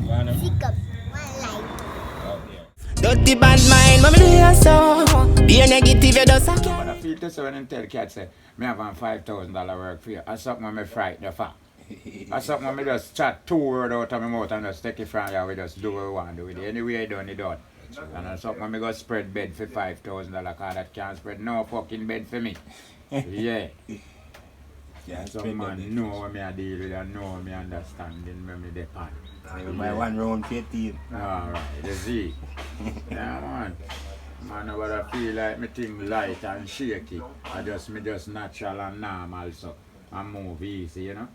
Sick of one life. Dirty bad mind, but me do so. Be a negative, you just a But I feel to say when them tell cats say, me have $5,000 work for you. I something when me fright the fact. I something when me just chat 2 words out of my mouth and just take it from you. We just do what we want to do with it. Anyway, you done it done. And I something when me go spread bed for $5,000 because that can't spread no fucking bed for me. Yeah. Yeah, Some man know what me I deal with and know what me understanding when me depend. Buy one round for your team. Alright, you see. Yeah, man. Man, what I feel like me thing light and shaky. Me just natural and normal so. And move easy, you know.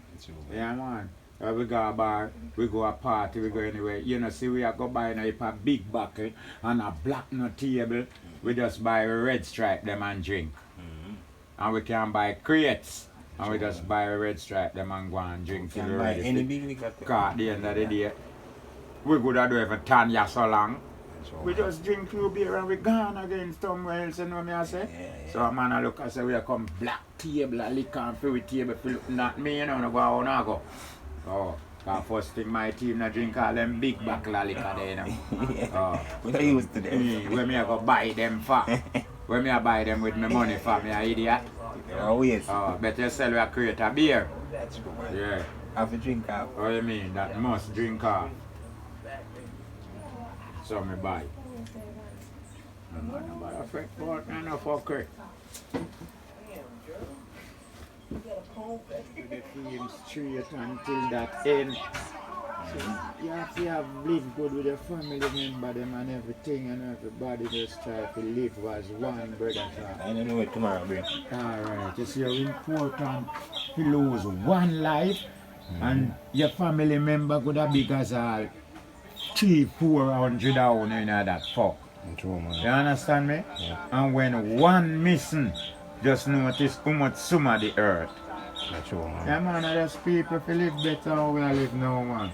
Yeah, man. We go a bar, we go a party, we go anywhere. You know, see we are go buy a big bucket and a black no table. We just buy a red stripe them and drink. And we can buy crates. And we just buy a red stripe them and go and drink till Can we're buy ready. any big liquor. Cause at the end of the day, we could have do even 10 years so long. We just drink few beer and we gone again somewhere else, you know what I say? Yeah. So a man a look and say we are come black table, a liquor and fruit table for looking at me, you know, no go how I go. Oh, cause first thing my team not drink all them big bottle of liquor there, you know. Oh. We are used to them. Where me a go buy them for? Where me a buy them with my money for? Me a idiot? Oh, yes. Oh, better sell we a crate of beer. That's true, man. Yeah. Have a drink out. What do you mean? That must drink off. So me buy. I'm not about a fret for me, no fucker. The film straight until that end. So you have to live good with your family member them and everything, and everybody just try to live as one brother. I don't know what tomorrow brings. Alright, you see how important to lose one life and your family member could have big as all 300-400 down in that fuck. True, man. You understand me? Yeah. And when one missing, just notice how much sum of the earth. That's true, man. Yeah man, I just people feel live better how we live now, man.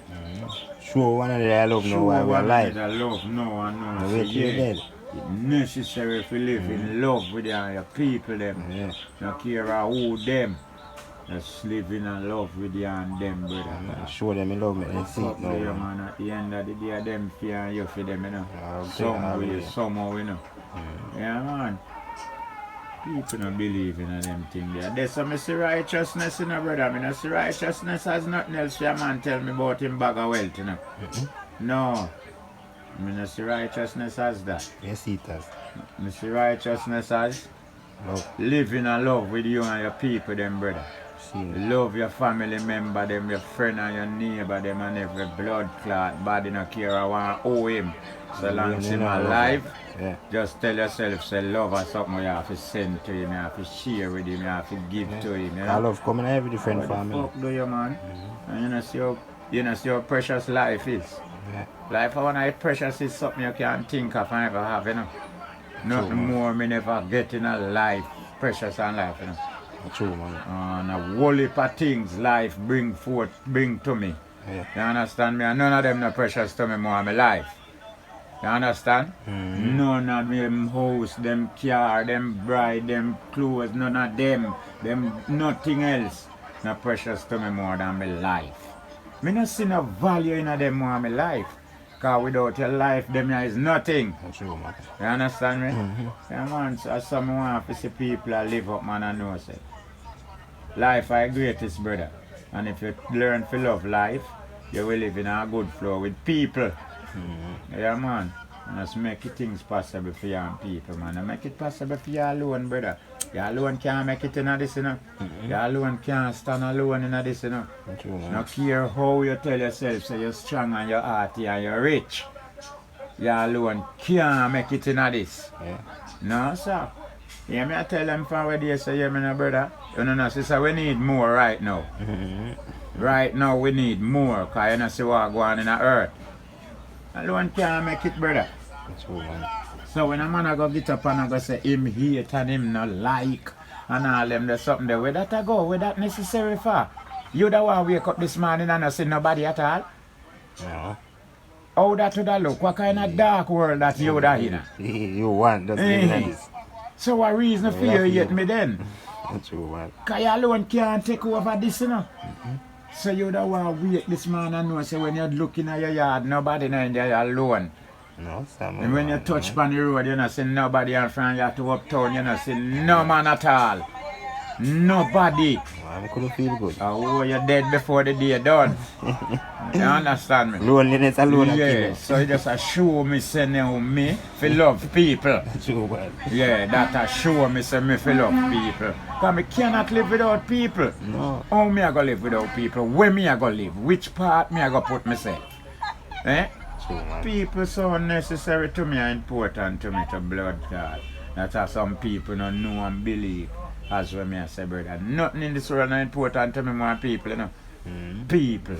Sure, one of the I love now while we're alive. I love now and now. The So, way to your yeah, dead. it's necessary to live in love with your people them. Yeah. No care who them. Just living in love with you and them, brother. Show them in love, man. They see it Fuck now, you, man. man. At the end of the day, them fear and you for them, you know. Okay, Some way, okay. somehow, you know. Yeah, man. People don't believe in them thing there. There's some see righteousness, you know, brother. I mean, I see righteousness has nothing else for a man tell me about him bag of wealth, you know. No. I mean, I see righteousness as that. Yes, it has. I see righteousness as Love. living in love with you and your people, them, brother. See it. Love your family member, them, your friend and your neighbor, them, and every blood clot body no care I want owe him. So long as him alive, Yeah. just tell yourself, say love or something you have to send to him, you have to share with him, you have to give to him. You know? I love coming in every different What the family. fuck do you, man? And you know see how precious life is. Yeah. Life one of the precious is something you can't think of and ever have, you know. Nothing True, man. more me never get in a life, precious and life, you know. True, man. And a whole heap of things life bring to me. Yeah. You understand me? And none of them no precious to me more than my life. You understand? None of them house, them car, them bride, them clothes, none of them nothing else no precious to me more than my life. Me not see no value in them more than my life. Cause without your life, them is nothing. True, man. You understand me? Yeah, man, so someone want to see people that live up, man, and know say. Life is greatest, brother. And if you learn to love life, you will live in a good flow with people. Yeah, man. And just make it things possible for you and people, man. And make it possible for you alone, brother. You alone can't make it in this, you know. You alone can't stand alone in this, you know. True, man. No care how you tell yourself, say you're strong and you're hearty and you're rich. You alone can't make it in this. Yeah. No, sir. Yeah, me I tell them from where they say, yeah, me no brother. You know, sister, we need more right now. Right now, we need more, because you know, see what go on in the earth. Alone can't make it, brother. True, man. So when a man I go get up and I go say him hate and him not like and all them there's something there, where that I go, where that necessary for? You that want wake up this morning and not see nobody at all? Yeah. How that would that look? What kind of dark world that you that in? You want, that's nice. So what reason for you hate me then? True, man. Because you alone can't take over this, you know. So you don't want to wake this man and know, say when you're looking at your yard, nobody in there, you're alone. No, Sam. And when you touch on the road, you're not seeing nobody in front, you have to uptown, you're not seeing no man at all. Nobody. I couldn't feel good. Oh, you're dead before the day done. You understand me? Loneliness alone. Yeah, so it just a show me say now me fi love people. True, man. Yeah, that a show me say me fi love people. Cause me cannot live without people. No. How me I go live without people? Where me I go live? Which part me I go put myself? Eh? True, man. People so unnecessary to me are important to me to blood clot. That's how some people don't know and believe. As what me I say, brother. Nothing in this world is important to me more than people, you know. People.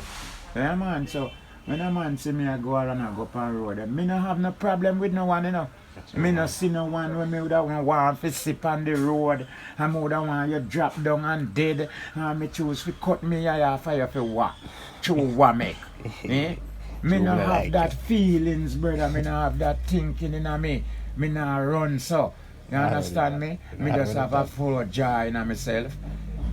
Yeah, man. So when a man see me I go around and go up on the road, me no have no problem with no one, you know. Me no see no one when me would want to sip on the road, and me would want you drop down and dead, and me choose to cut me eye off fire for what? True what make? Eh? Me no have like that feelings, brother. Me no have that thinking in me. Me no run so. You understand me? Me just have a full of joy in myself.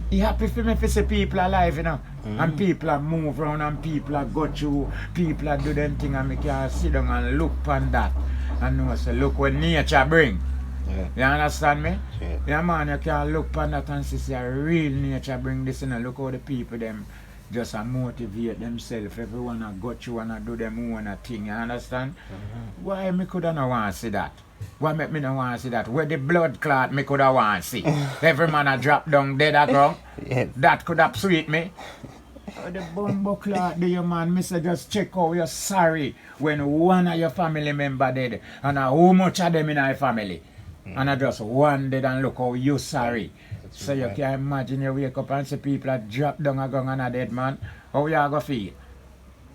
He happy for me to see people alive, you know. And people are move around and people are go through, people are do them thing and me can sit down and look on that. And know say look what nature bring. Yeah. You understand me? Yeah. Yeah man, you can look on that and see a real nature bring this, you know. Look how the people them just motivate themselves. Everyone a go through and a do them own a thing, you understand? Why me coulda not want to see that? Why make me not want to see that? Where the blood clot me coulda want to see. Every man a drop down dead at ground. Yes. That could have sweet me. Oh, the bumbo clot do you man, me say just check how you're sorry when one of your family member dead and how much of them in your family. And I just one dead and look how you sorry. So you can imagine you wake up and see people that drop down a gun and a dead man. How you go feel?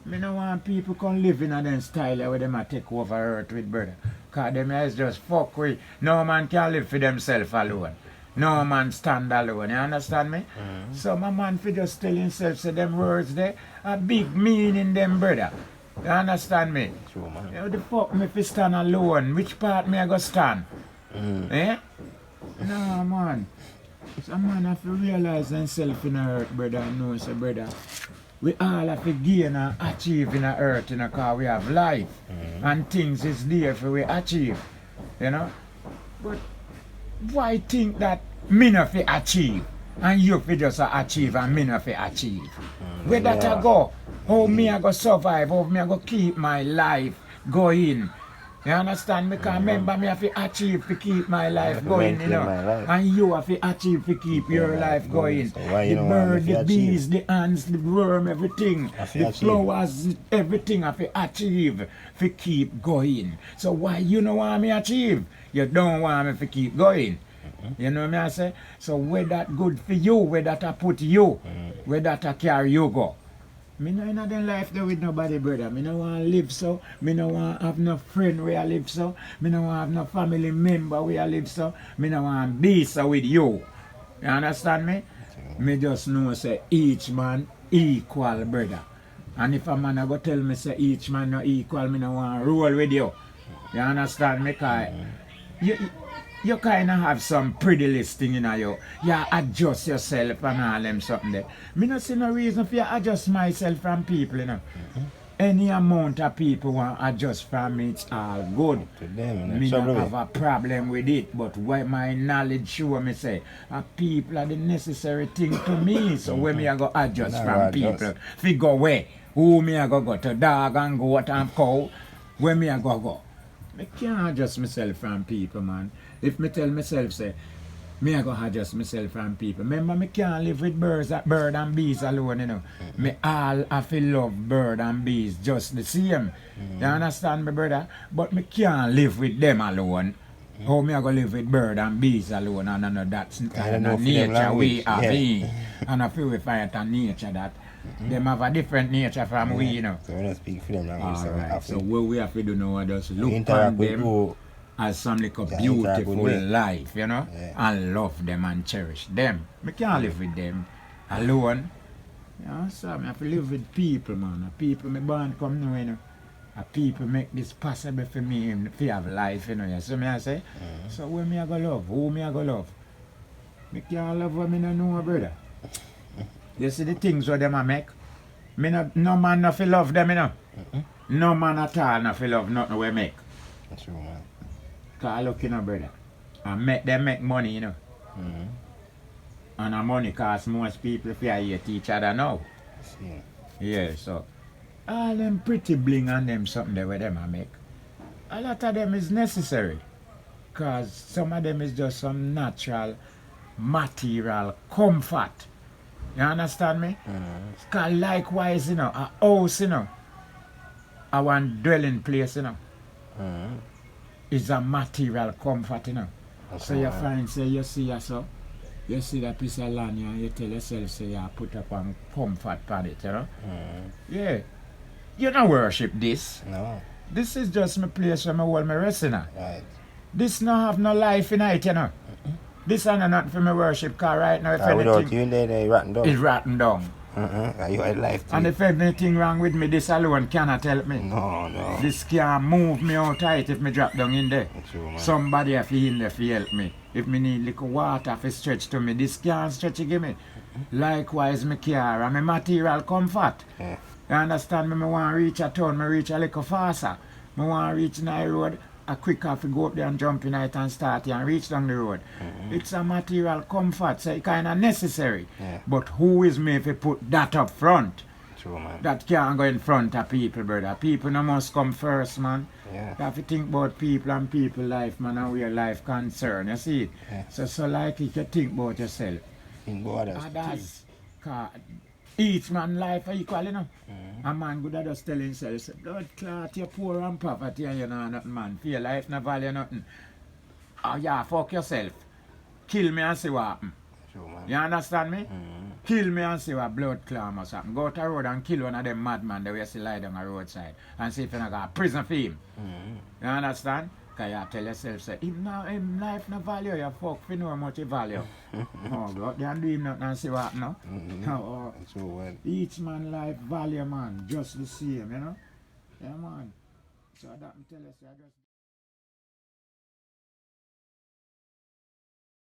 Me no want people come live in a them style where them a take over earth with brother. Cause them is just fuck with. No man can live for themselves alone. No man stand alone, you understand me? So my man fi just tell himself say them words there a big meaning them brother. You understand me? True, man. How the fuck me fi stand alone? Which part me I go stand? Eh? No man. Some man have to realize themselves in the earth, brother, and know say brother. We all have to gain and achieve in the earth, you know, cause we have life. And things is there for we achieve. You know? But why think that me not fi achieve and you fi just achieve and me not fi achieve? Where that I go? How me I go survive? How me I go keep my life going? You understand me? Because remember me have to achieve to keep my life going, you know. And you have to achieve to keep your life going. So why you The don't want bird, me the to bees, the ants, the worm, everything. The flowers, everything have to achieve to keep going. So why you don't want me achieve? You don't want me to keep going. You know what I say? So where that good for you, where that I put you, where that I carry you go. Me no in a them life there with nobody, brother. Me no want to live so. Me no want have no friend where I live so. Me no want have no family member where I live so. Me no want to be so with you. You understand me? Me just know say each man equal, brother. And if a man a go tell me say each man no equal, me no want to roll with you. You understand me? Cause you kind of have some pretty listing in you. You adjust yourself and all them something there. Me not see no reason for you adjust myself from people, you know. Any amount of people want adjust from me, it's all good. To them, Me trouble don't have a problem with it, but why my knowledge show me say, people are the necessary thing to me. So when me I go adjust No, from adjust. people, figure where, who me I go to dog and goat and cow, where me I go. I can't adjust myself from people, man. If me tell myself, say, me I go adjust myself from people. Remember, me can't live with bird and bees alone, you know. Me all have to love bird and bees just the same. You understand me, brother? But me can't live with them alone. How me I go live with bird and bees alone? And I know that's kind know of for them nature we language, have yeah. in. And I feel we find a nature that them have a different nature from we, you know. So we don't speak for them language. So we Alright, have so to what we have to do now is just look interact on with them who. as some like a Yeah, interact beautiful with them. life, you know, Yeah. and love them and cherish them. I can't live with them alone. You know, so I have to live with people, man. People me born come now, you know. People make this possible for me to have life, you know. You see me I say? So where me I go love? Who me I go love? Me can't love what me no know, brother. You see the things where them a make? Me no man no feel love them, you know. No man at all no feel love nothing we make. True, man. Cause look, you know, brother. And them make money, you know. And the money cost most people if you hate each other now. See. Yeah, so all them pretty bling and them something there where them a make. A lot of them is necessary. Cause some of them is just some natural material comfort. You understand me? Cause likewise, you know, a house, you know, a one dwelling place, you know, is a material comfort, you know. So you find, say, you see yourself, you see that piece of land here, and you tell yourself, say, you put up on comfort on it, you know. Yeah. You don't worship this. No. This is just my place where I hold my rest in. Right. This no have no life in it, you know. This is not for my worship, cause right now if Without anything you in there, they rotten down. is rotten down. You had life too. And if anything wrong with me, this alone cannot help me. No. This can't move me out of it if me drop down in there. True, man. Somebody have to in there to help me. If me need little water to stretch to me, this can't stretch it give me. Likewise, me car and my material comfort. Yeah. You understand me? Me want to reach a town, me reach a little faster. Me want to reach the road, a quick off to go up there and jump in it and start here and reach down the road. It's a material comfort, so it's kind of necessary. Yeah. But who is me if you put that up front? True, man. That can't go in front of people, brother. People no must come first, man. Yeah. You have to think about people and people life, man, and where life concern. You see it? Yeah. So like if you think about yourself. In borders. Others, each man life are equal, you know. A man good at just tell himself, say, blood clot, you're poor and poverty and you know nothing, man. For your life no value nothing. Oh yeah, fuck yourself. Kill me and see what happen. True, man. You understand me? Kill me and see what blood clot must happen. Go to the road and kill one of them madman that we see lie down the roadside and see if you not got a prison for him. You understand? Because you tell yourself, say, him life no value, you fuck for know how much he value. Oh, go out there and do him nothing and see what happen, no? True, man. Each man life value, man, just the same, you know? Yeah, man. So that tell us, I just...